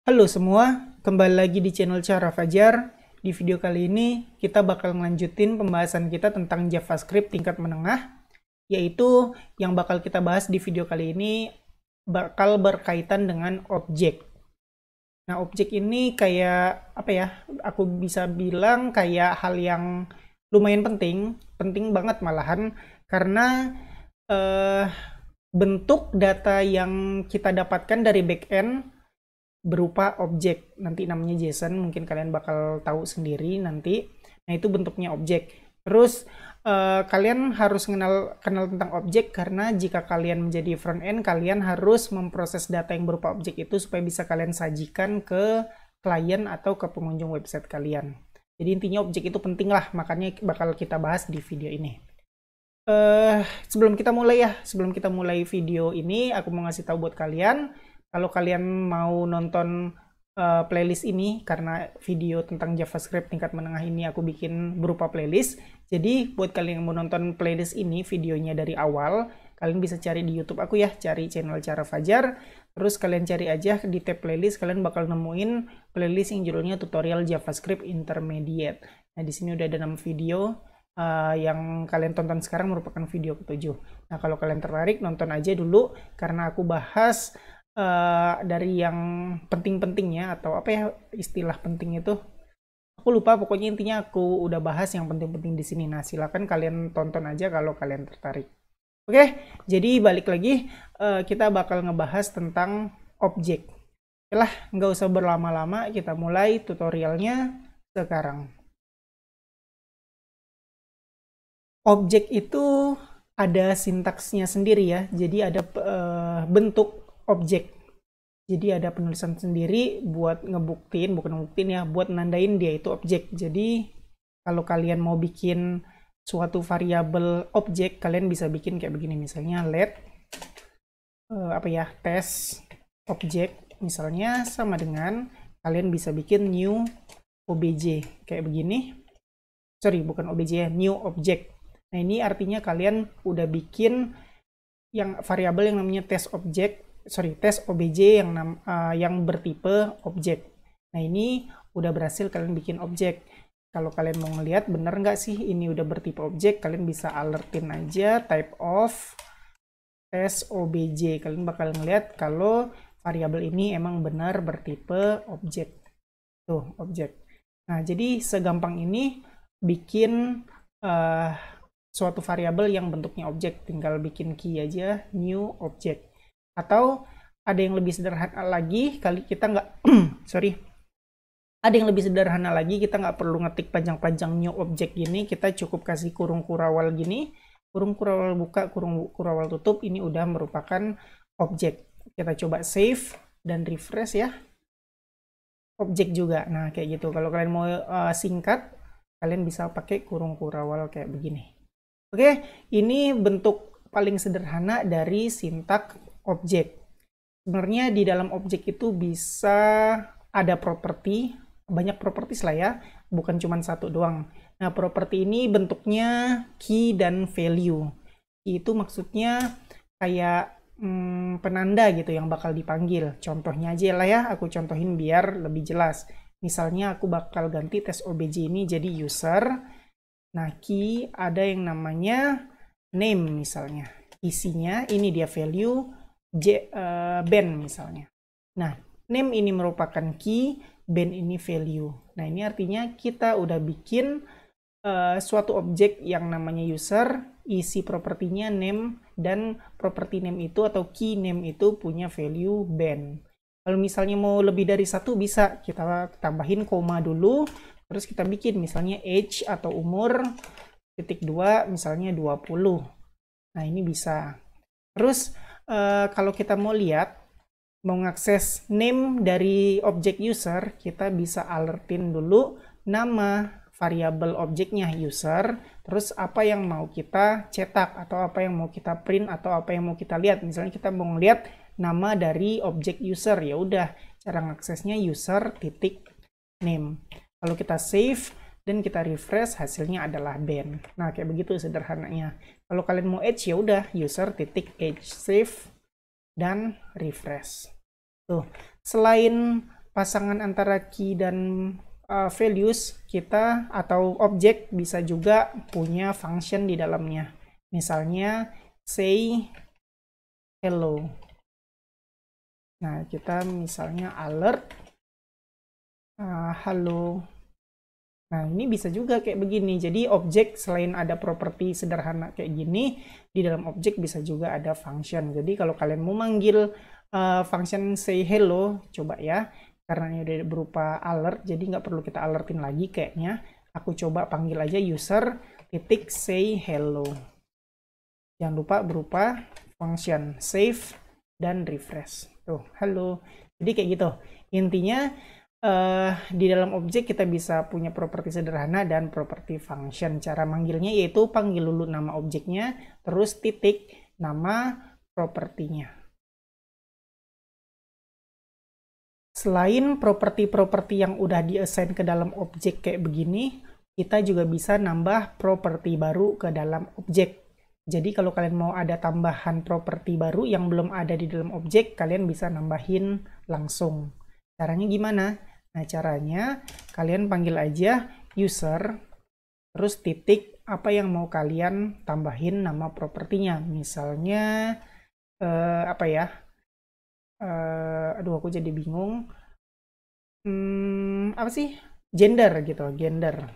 Halo semua, kembali lagi di channel Cara Fajar. Di video kali ini kita bakal ngelanjutin pembahasan kita tentang JavaScript tingkat menengah, yaitu yang bakal kita bahas di video kali ini bakal berkaitan dengan objek. Nah, objek ini kayak apa ya? Aku bisa bilang kayak hal yang lumayan penting banget malahan karena eh, bentuk data yang kita dapatkan dari backend berupa objek, nanti namanya JSON, mungkin kalian bakal tahu sendiri nanti. Nah, itu bentuknya objek. Terus kalian harus kenal tentang objek karena jika kalian menjadi front end, kalian harus memproses data yang berupa objek itu supaya bisa kalian sajikan ke klien atau ke pengunjung website kalian. Jadi intinya objek itu penting lah, makanya bakal kita bahas di video ini. Sebelum kita mulai video ini, aku mau ngasih tahu buat kalian, kalau kalian mau nonton playlist ini, karena video tentang JavaScript tingkat menengah ini aku bikin berupa playlist. Jadi buat kalian yang mau nonton playlist ini, videonya dari awal, kalian bisa cari di YouTube aku ya, cari channel Cara Fajar. Terus kalian cari aja di tab playlist, kalian bakal nemuin playlist yang judulnya tutorial JavaScript Intermediate. Nah, di sini udah ada 6 video. Yang kalian tonton sekarang merupakan video ke-7. Nah, kalau kalian tertarik, nonton aja dulu, karena aku bahas dari yang penting-pentingnya, atau apa ya istilah penting itu, aku lupa, pokoknya intinya aku udah bahas yang penting-penting di sini. Nah, silakan kalian tonton aja kalau kalian tertarik. Oke, jadi balik lagi, kita bakal ngebahas tentang objek. Oke lah, nggak usah berlama-lama, kita mulai tutorialnya sekarang. Objek itu ada sintaksnya sendiri ya, jadi ada bentuk objek. Jadi ada penulisan sendiri buat bukan ngebuktiin ya, buat nandain dia itu objek. Jadi kalau kalian mau bikin suatu variabel objek, kalian bisa bikin kayak begini, misalnya let test objek, misalnya sama dengan kalian bisa bikin new obj kayak begini. Sorry, bukan obj ya, new object. Nah, ini artinya kalian udah bikin yang variabel yang namanya test obj yang bertipe objek. Nah, ini udah berhasil kalian bikin objek. Kalau kalian mau ngelihat bener nggak sih ini udah bertipe objek, kalian bisa alertin aja type of test obj. Kalian bakal ngelihat kalau variabel ini emang benar bertipe objek. Tuh, objek. Nah, jadi segampang ini bikin suatu variabel yang bentuknya objek, tinggal bikin key aja new object. Atau ada yang lebih sederhana lagi, ada yang lebih sederhana lagi, kita nggak perlu ngetik panjang-panjang new object gini, kita cukup kasih kurung kurawal gini, kurung kurawal buka, kurung kurawal tutup, ini udah merupakan objek. Kita coba save dan refresh ya, objek juga. Nah, kayak gitu. Kalau kalian mau singkat, kalian bisa pakai kurung kurawal kayak begini. Oke, ini bentuk paling sederhana dari sintak objek. Sebenarnya di dalam objek itu bisa ada properti, banyak properties lah ya, bukan cuma satu doang. Nah, properti ini bentuknya key dan value. Key itu maksudnya kayak penanda gitu yang bakal dipanggil. Contohnya aja lah ya, aku contohin biar lebih jelas. Misalnya aku bakal ganti tes obj ini jadi user. Nah, key ada yang namanya name misalnya. Isinya ini dia value band misalnya. Nah, name ini merupakan key, band ini value. Nah, ini artinya kita udah bikin suatu objek yang namanya user, isi propertinya name, dan properti name itu atau key name itu punya value band. Kalau misalnya mau lebih dari satu bisa kita tambahin koma dulu. Terus kita bikin misalnya age atau umur (2) misalnya 20. Nah, ini bisa. Terus kalau kita mau lihat, mau ngakses name dari objek user, kita bisa alertin dulu nama variabel objeknya user, terus apa yang mau kita cetak atau apa yang mau kita print atau apa yang mau kita lihat. Misalnya kita mau ngeliat nama dari objek user, ya udah cara ngaksesnya user titik name. Kalau kita save dan kita refresh, hasilnya adalah band. Nah, kayak begitu sederhananya. Kalau kalian mau age, ya udah user titik age, save dan refresh. Tuh, selain pasangan antara key dan values kita atau objek bisa juga punya function di dalamnya. Misalnya say hello. Nah, kita misalnya alert halo. Nah, ini bisa juga kayak begini. Jadi objek selain ada properti sederhana kayak gini, di dalam objek bisa juga ada function. Jadi kalau kalian mau manggil function say hello, coba ya. Karena ini udah berupa alert, jadi nggak perlu kita alertin lagi kayaknya. Aku coba panggil aja user titik say hello. Jangan lupa berupa function save dan refresh. Tuh, halo. Jadi kayak gitu. Intinya di dalam objek kita bisa punya properti sederhana dan properti function. Cara manggilnya yaitu panggil dulu nama objeknya, terus titik nama propertinya. Selain properti-properti yang udah di-assign ke dalam objek kayak begini, kita juga bisa nambah properti baru ke dalam objek. Jadi kalau kalian mau ada tambahan properti baru yang belum ada di dalam objek, kalian bisa nambahin langsung. Caranya gimana? Nah, caranya kalian panggil aja user, terus titik apa yang mau kalian tambahin nama propertinya. Misalnya, apa ya? Aduh, aku jadi bingung. Apa sih? Gender gitu, gender.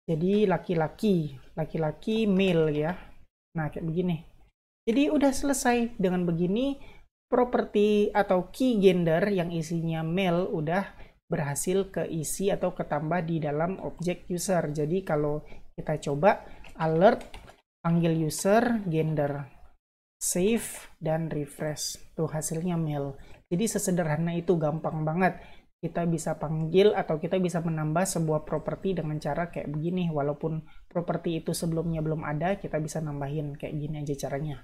Jadi laki-laki male ya. Nah, kayak begini. Jadi udah selesai. Dengan begini, properti atau key gender yang isinya male udah berhasil keisi atau ketambah di dalam objek user. Jadi kalau kita coba alert, panggil user, gender, save, dan refresh. Tuh hasilnya male. Jadi sesederhana itu, gampang banget. Kita bisa panggil atau kita bisa menambah sebuah properti dengan cara kayak begini. Walaupun properti itu sebelumnya belum ada, kita bisa nambahin kayak gini aja caranya.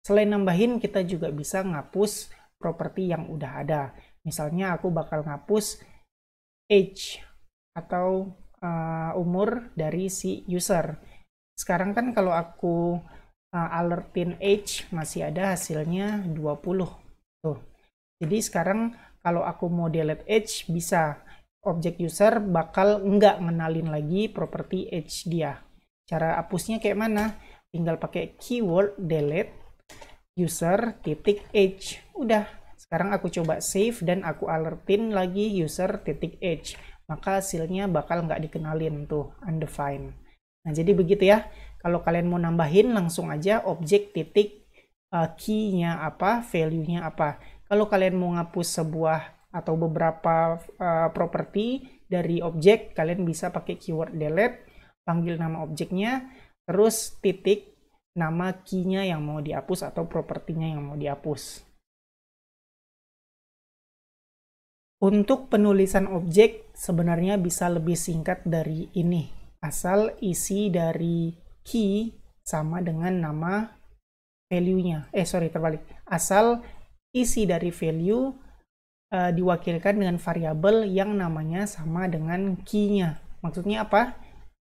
Selain nambahin, kita juga bisa ngapus properti yang udah ada. Misalnya aku bakal ngapus age atau umur dari si user. Sekarang kan kalau aku alertin age, masih ada hasilnya 20. Tuh. Jadi sekarang kalau aku mau delete age, bisa. Objek user bakal nggak ngenalin lagi properti age dia. Cara hapusnya kayak mana? Tinggal pakai keyword delete user titik age. Udah. Sekarang aku coba save dan aku alertin lagi user titik age. Maka hasilnya bakal nggak dikenalin tuh, undefined. Nah, jadi begitu ya. Kalau kalian mau nambahin, langsung aja objek titik key-nya apa, value-nya apa. Kalau kalian mau ngapus sebuah atau beberapa properti dari objek, kalian bisa pakai keyword delete, panggil nama objeknya, terus titik nama key-nya yang mau dihapus atau propertinya yang mau dihapus. Untuk penulisan objek sebenarnya bisa lebih singkat dari ini. Asal isi dari key sama dengan nama value-nya. Terbalik. Asal isi dari value diwakilkan dengan variabel yang namanya sama dengan key-nya. Maksudnya apa?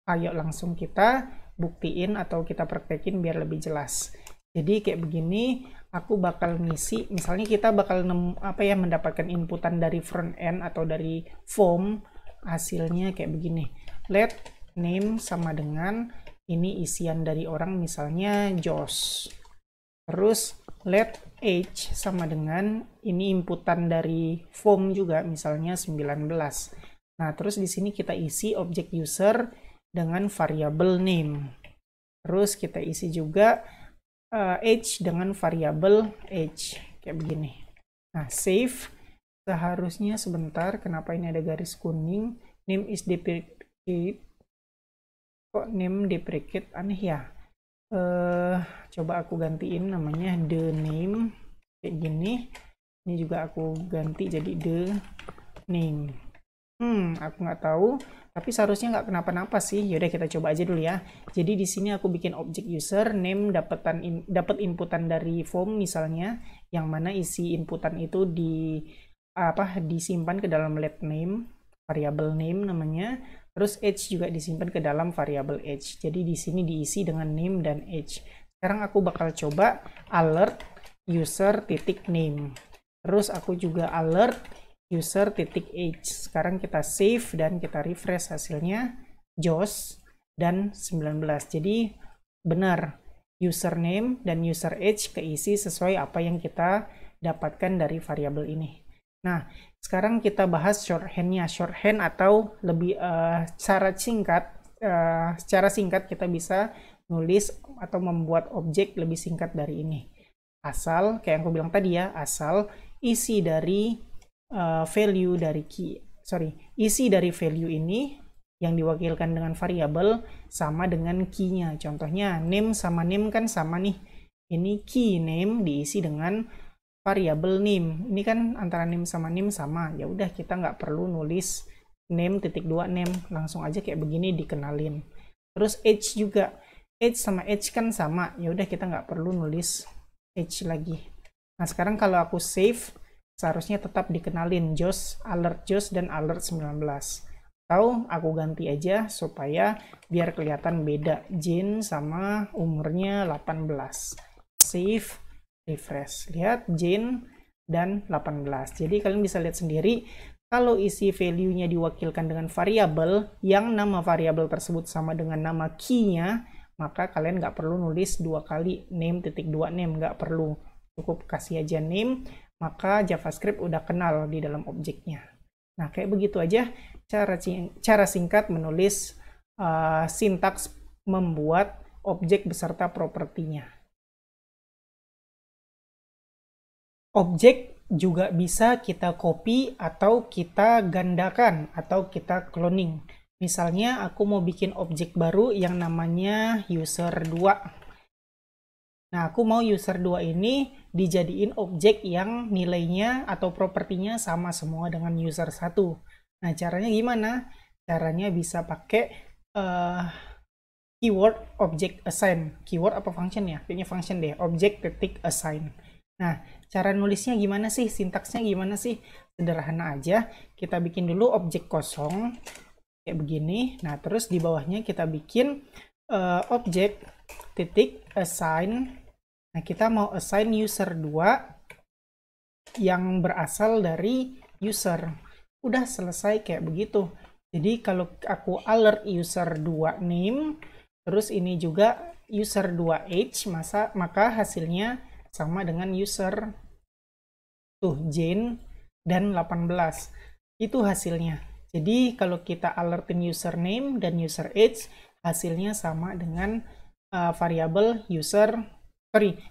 Ayo langsung kita buktiin atau kita praktekin biar lebih jelas. Jadi kayak begini, aku bakal ngisi, misalnya kita bakal mendapatkan inputan dari front end atau dari form, hasilnya kayak begini. Let name sama dengan ini isian dari orang, misalnya Josh. Terus let age sama dengan ini inputan dari form juga, misalnya 19. Nah, terus di sini kita isi objek user dengan variabel name. Terus kita isi juga age dengan variabel age kayak begini. Nah, save. Seharusnya sebentar, kenapa ini ada garis kuning? Name is deprecate. Kok name deprecate? Aneh ya. Coba aku gantiin namanya the name kayak gini. Ini juga aku ganti jadi the name. Aku nggak tahu, tapi seharusnya nggak kenapa-napa sih. Yaudah kita coba aja dulu ya. Jadi di sini aku bikin objek user, name dapat inputan dari form misalnya, yang mana isi inputan itu disimpan ke dalam let name, variabel name namanya. Terus age juga disimpan ke dalam variabel age. Jadi di sini diisi dengan name dan age. Sekarang aku bakal coba alert user titik name. Terus aku juga alert user.age. Sekarang kita save dan kita refresh hasilnya Jos dan 19. Jadi benar, username dan user age keisi sesuai apa yang kita dapatkan dari variabel ini. Nah, sekarang kita bahas shorthandnya. Shorthand atau lebih secara singkat kita bisa nulis atau membuat objek lebih singkat dari ini. Asal, kayak yang aku bilang tadi ya, asal isi dari isi dari value ini yang diwakilkan dengan variabel sama dengan key-nya. Contohnya name sama name kan sama nih. Ini key name diisi dengan variabel name. Ini kan antara name sama name sama. Ya udah, kita nggak perlu nulis name.2 name, langsung aja kayak begini dikenalin. Terus age juga. Age sama age kan sama. Ya udah, kita nggak perlu nulis age lagi. Nah, sekarang kalau aku save, seharusnya tetap dikenalin Jos, alert Jos, dan alert 19. Atau aku ganti aja supaya biar kelihatan beda. Jane sama umurnya 18. Save, refresh. Lihat, Jane dan 18. Jadi kalian bisa lihat sendiri, kalau isi value-nya diwakilkan dengan variabel, yang nama variabel tersebut sama dengan nama key-nya, maka kalian nggak perlu nulis 2 kali name.2 name, nggak perlu. Cukup kasih aja name, maka JavaScript udah kenal di dalam objeknya. Nah, kayak begitu aja cara singkat menulis sintaks membuat objek beserta propertinya. Objek juga bisa kita copy atau kita gandakan atau kita cloning. Misalnya aku mau bikin objek baru yang namanya user2. Nah, aku mau user2 ini dijadiin objek yang nilainya atau propertinya sama semua dengan user1. Nah, caranya gimana? Caranya bisa pakai keyword object assign. Keyword apa function ya? Kayaknya function deh. Object.assign. Nah, cara nulisnya gimana sih? Sintaksnya gimana sih? Sederhana aja. Kita bikin dulu objek kosong. Kayak begini. Nah, terus di bawahnya kita bikin object.assign. Nah, kita mau assign user2 yang berasal dari user. Udah selesai kayak begitu. Jadi kalau aku alert user2 name, terus ini juga user2 age, maka hasilnya sama dengan user Jane dan 18. Itu hasilnya. Jadi kalau kita alertin username dan user age, hasilnya sama dengan variabel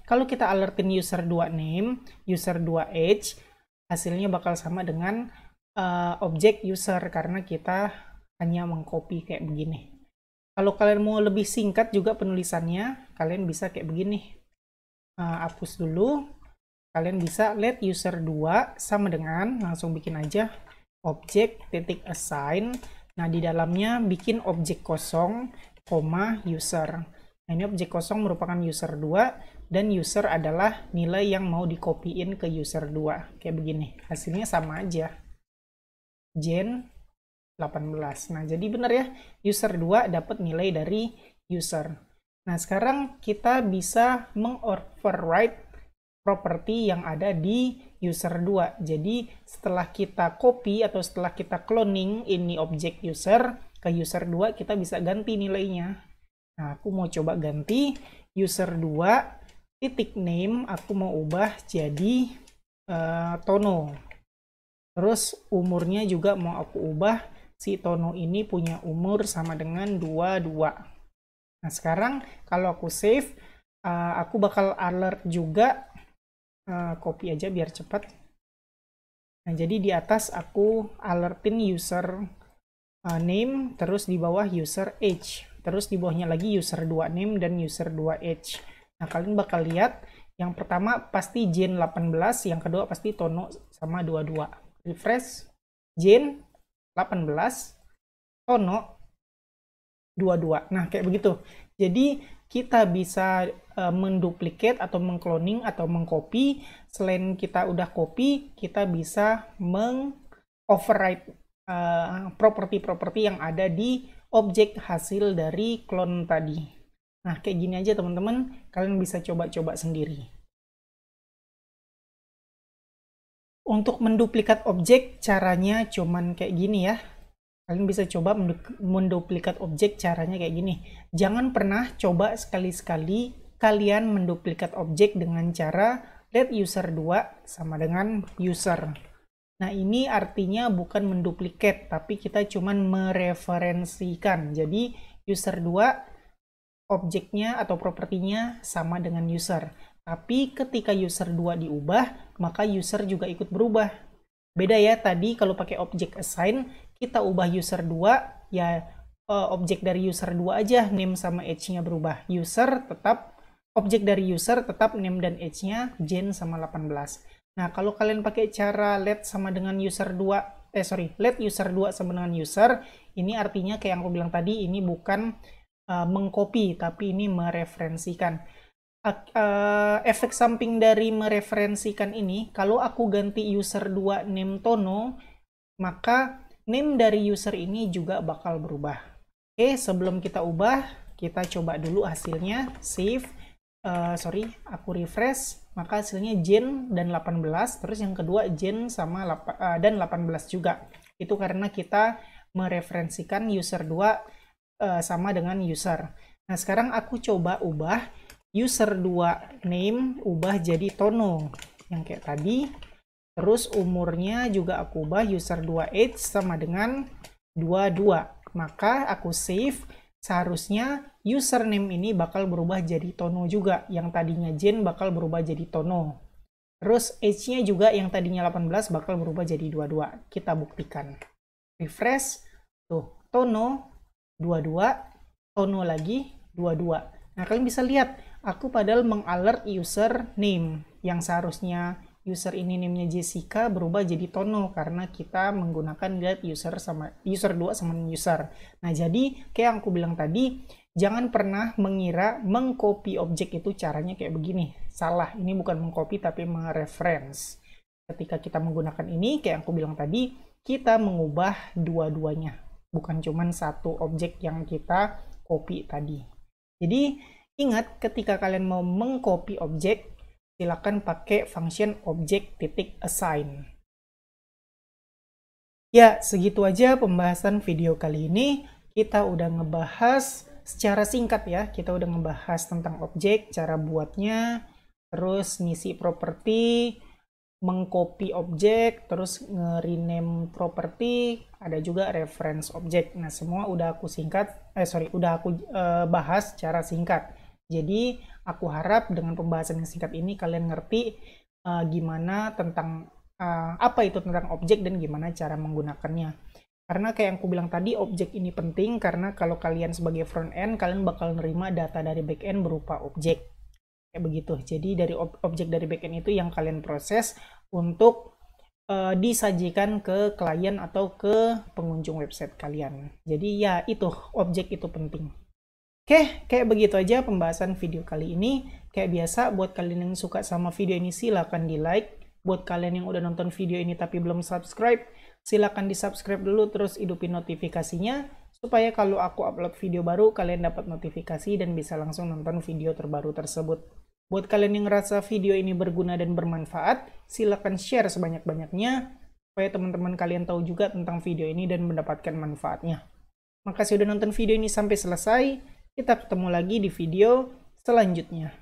kalau kita alertin user2 name, user2 age, hasilnya bakal sama dengan objek user karena kita hanya mengcopy kayak begini. Kalau kalian mau lebih singkat juga penulisannya, kalian bisa kayak begini. Hapus dulu. Kalian bisa let user2 sama dengan, langsung bikin aja object.assign. Nah, di dalamnya bikin objek kosong, user. Nah, ini objek kosong merupakan user2 dan user adalah nilai yang mau dikopiin ke user2. Kayak begini. Hasilnya sama aja. Jane 18. Nah, jadi benar ya, user2 dapat nilai dari user. Nah, sekarang kita bisa mengoverride properti yang ada di user2. Jadi, setelah kita copy atau setelah kita cloning ini objek user ke user2, kita bisa ganti nilainya. Nah, aku mau coba ganti user2 titik name, aku mau ubah jadi Tono. Terus umurnya juga mau aku ubah, si Tono ini punya umur sama dengan 22. Nah, sekarang kalau aku save, aku bakal alert juga, copy aja biar cepat. Nah, jadi di atas aku alertin user name, terus di bawah user age. Terus di bawahnya lagi user2 name dan user2 age. Nah, kalian bakal lihat yang pertama pasti Jane 18, yang kedua pasti Tono sama 22. Refresh, Jane 18, Tono 22. Nah, kayak begitu. Jadi kita bisa menduplikat atau mengcloning atau mengcopy. Selain kita udah copy, kita bisa mengoverride properti-properti yang ada di objek hasil dari clone tadi. Nah, kayak gini aja teman-teman, kalian bisa coba-coba sendiri. Untuk menduplikat objek caranya cuman kayak gini ya. Kalian bisa coba menduplikat objek caranya kayak gini. Jangan pernah coba sekali-sekali kalian menduplikat objek dengan cara let user 2 sama dengan user. Nah, ini artinya bukan menduplikat, tapi kita cuman mereferensikan. Jadi, user 2 objeknya atau propertinya sama dengan user. Tapi ketika user 2 diubah, maka user juga ikut berubah. Beda ya, tadi kalau pakai objek assign, kita ubah user 2, ya objek dari user 2 aja, name sama age-nya berubah. Objek dari user tetap name dan age-nya Jen sama 18. Nah, kalau kalian pakai cara let sama dengan user 2, let user 2 sama dengan user, ini artinya kayak yang aku bilang tadi, ini bukan mengcopy, tapi ini mereferensikan. Efek samping dari mereferensikan ini, kalau aku ganti user 2 name Tono, maka name dari user ini juga bakal berubah. Oke, sebelum kita ubah, kita coba dulu hasilnya. Save, aku refresh, maka hasilnya Jen dan 18, terus yang kedua Jen sama dan 18 juga. Itu karena kita mereferensikan user 2 sama dengan user. Nah, sekarang aku coba ubah user 2 name, ubah jadi Tono yang kayak tadi. Terus umurnya juga aku ubah user 2 age sama dengan 22. Maka aku save, seharusnya username ini bakal berubah jadi Tono juga. Yang tadinya Jen bakal berubah jadi Tono. Terus age-nya juga yang tadinya 18 bakal berubah jadi 22. Kita buktikan. Refresh, tuh, Tono 22, Tono lagi 22. Nah, kalian bisa lihat, aku padahal mengalert user name, yang seharusnya user ini namanya Jessica berubah jadi Tono karena kita menggunakan get user 2 sama user. Nah, jadi kayak yang aku bilang tadi, jangan pernah mengira mengcopy objek itu caranya kayak begini. Salah, ini bukan mengcopy tapi mereference. Ketika kita menggunakan ini, kayak yang aku bilang tadi, kita mengubah dua-duanya. Bukan cuma satu objek yang kita copy tadi. Jadi, ingat ketika kalian mau mengcopy objek, silakan pakai function object.assign. Ya, segitu aja pembahasan video kali ini. Kita udah ngebahas secara singkat ya, kita udah ngebahas tentang objek, cara buatnya, terus ngisi properti, mengcopy objek, terus nge-rename property, ada juga reference object. Nah, semua udah aku bahas secara singkat. Jadi, aku harap dengan pembahasan yang singkat ini kalian ngerti gimana tentang apa itu tentang objek dan gimana cara menggunakannya. Karena kayak yang aku bilang tadi, objek ini penting karena kalau kalian sebagai front end, kalian bakal nerima data dari back end berupa objek. Kayak begitu. Jadi dari objek dari backend itu yang kalian proses untuk disajikan ke klien atau ke pengunjung website kalian. Jadi ya itu, objek itu penting. Oke, kayak begitu aja pembahasan video kali ini. Kayak biasa, buat kalian yang suka sama video ini silahkan di like. Buat kalian yang udah nonton video ini tapi belum subscribe, silahkan di subscribe dulu, terus hidupin notifikasinya supaya kalau aku upload video baru kalian dapat notifikasi dan bisa langsung nonton video terbaru tersebut. Buat kalian yang ngerasa video ini berguna dan bermanfaat, silahkan share sebanyak-banyaknya supaya teman-teman kalian tahu juga tentang video ini dan mendapatkan manfaatnya. Makasih udah nonton video ini sampai selesai. Kita ketemu lagi di video selanjutnya.